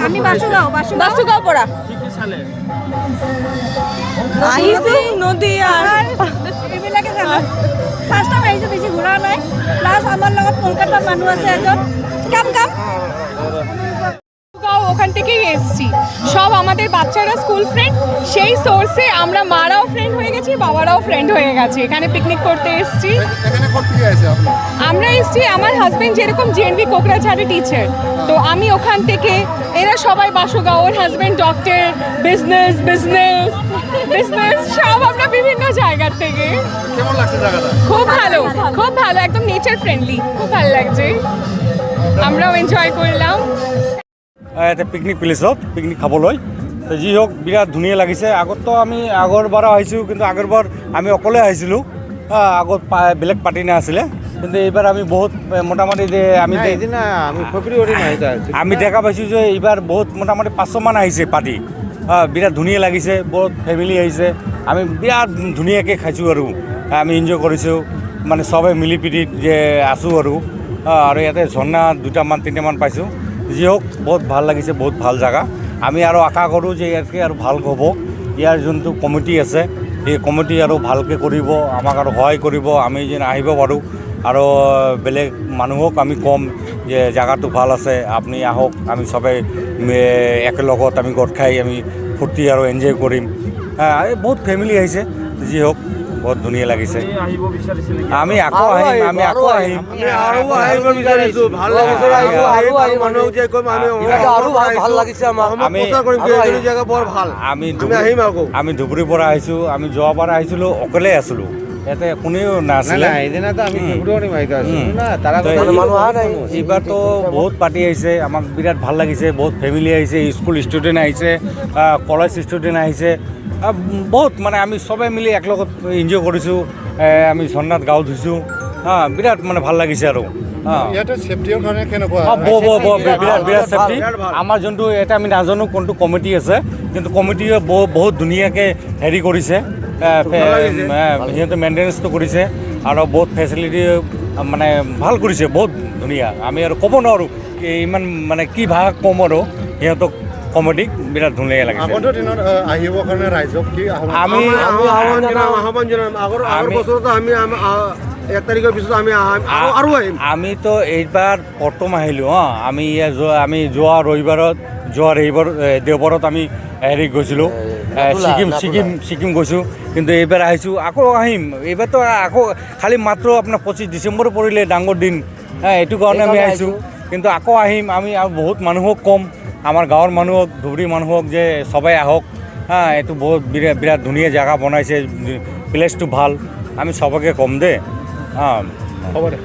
আমি বাসুগাঁও পৰা আহিছো নদী আর এইবিলাকে জানো ফার্স্ট টাইম আহিছো বেশি ঘোরা নাই প্লাস আমার লগত কলকাতার মানুষ আছে এজন কাম ওখান থেকেই এসেছি সব আমাদের বাচ্চারা স্কুল ফ্রেন্ড সেই সোর্সে আমরা মারাও ফ্রেন্ড হয়ে গেছি বাবারাও ফ্রেন্ড হয়ে গেছে এখানে পিকনিক করতে এসেছি আমরা এসেছি আমার হাজবেন্ড যেরকম জেএনভি কোকরাঝাড়ে টিচার তো আমি ওখান থেকে এরা সবাই বাসুগাঁও ওর husband doctor business business business সব আমরা বিভিন্ন জায়গার থেকে কেমন লাগছে জায়গাটা খুব ভালো একদম নেচার ফ্রেন্ডলি খুব ভালো লাগছে আমরাও এনজয় করলাম এটা পিকনিক প্লেচত পিকনিক খাবলৈ তো যি হওক বিৰাট ধুনীয়া লাগিছে আগততো আমি আগৰবাৰো আহিছোঁ কিন্তু আগৰবাৰ আমি অকলে আহিছিলোঁ আগত বেলেগ পাৰ্টি নাছিলে কিন্তু এইবাৰ আমি বহুত মোটামুটি যে আমি দেখা পাইছোঁ যে এইবাৰ বহুত মোটামুটি 500 মান আহিছে পাৰ্টি বিৰাট ধুনীয়া লাগিছে বহুত ফেমিলি আহিছে আমি বিৰাট ধুনীয়াকৈ খাইছোঁ আৰু আমি এনজয় কৰিছোঁ মানে চবেই মিলি পিটিত যে আছোঁ আৰু ইয়াতে ঝৰ্ণা 2টামান 3টামান পাইছোঁ যি হোক বহুত ভাল লাগিছে বহুত ভাল জায়গা আমি আৰু আশা কৰোঁ যে ইয়াতকৈ আৰু ভাল হ'ব ইয়াৰ যোনটো কমিটি আছে এই কমিটি আৰু ভালকৈ কৰিব আমাক আৰু সহায় কৰিব আমি যেন আহিব পাৰোঁ আৰু বেলেগ মানুহক আমি ক'ম যে জায়গাটো ভাল আছে আপুনি আহক আমি চবেই একেলগত আমি গোট খাই আমি ফূৰ্তি আৰু এনজয় কৰিম বহুত ফেমিলি আহিছে যি হোক বহুত ধুনীয়া লাগিছে আমি আকৌ আহিম আমি ধুবুৰীৰ পৰা আহিছোঁ আমি যোৱাৰ পৰা আহিছিলোঁ অকলে আছিলোঁ ইয়াতে কোনেও নাছিলে এইবাৰতো বহুত পাৰ্টি আহিছে আমাক বিৰাট ভাল লাগিছে বহুত ফেমিলি আহিছে স্কুল ষ্টুডেণ্ট আহিছে কলেজ ষ্টুডেণ্ট আহিছে বহুত মানে আমি চবে মিলি একলগত এনজয় কৰিছোঁ আমি ঝৰ্ণাত গাঁও ধুইছোঁ বিৰাট মানে ভাল লাগিছে আৰু বিৰাট চেফটি আমাৰ যোনটো এটা আমি নাজানো কোনটো কমিটি আছে কিন্তু কমিটিয়ে বহুত ধুনীয়াকৈ হেৰি কৰিছে সিহঁতে মেইনটেনেঞ্চটো কৰিছে আৰু বহুত ফেচিলিটি মানে ভাল কৰিছে বহুত ধুনীয়া আমি আৰু ক'ব নোৱাৰোঁ ইমান মানে কি ভাষা ক'ম আৰু সিহঁতক কমিটিক বিৰাট ধুনীয়া লাগিছে আগন্তুক দিনত আহিবৰ কাৰণে ৰাইজক কি আমি আমিতো এইবাৰ প্ৰথম আহিলোঁ আমি যোৱা দেওবাৰত আমি হেৰি গৈছিলোঁ ছিকিম গৈছোঁ কিন্তু এইবাৰ আহিছোঁ আকৌ আহিম এইবাৰতো আকৌ খালি মাত্ৰ আপোনাৰ 25 ডিচেম্বৰ পৰিলে ডাঙৰ দিন এইটো কাৰণে আমি আহিছোঁ কিন্তু আকৌ আহিম আমি আৰু বহুত মানুহক ক'ম আমাৰ গাঁৱৰ মানুহক ধুবুৰী মানুহক যে সবাই আহক এইটো বহুত বিৰাট ধুনীয়া জেগা বনাইছে প্লেচটো ভাল আমি সবকে ক'ম দে হ'ব দে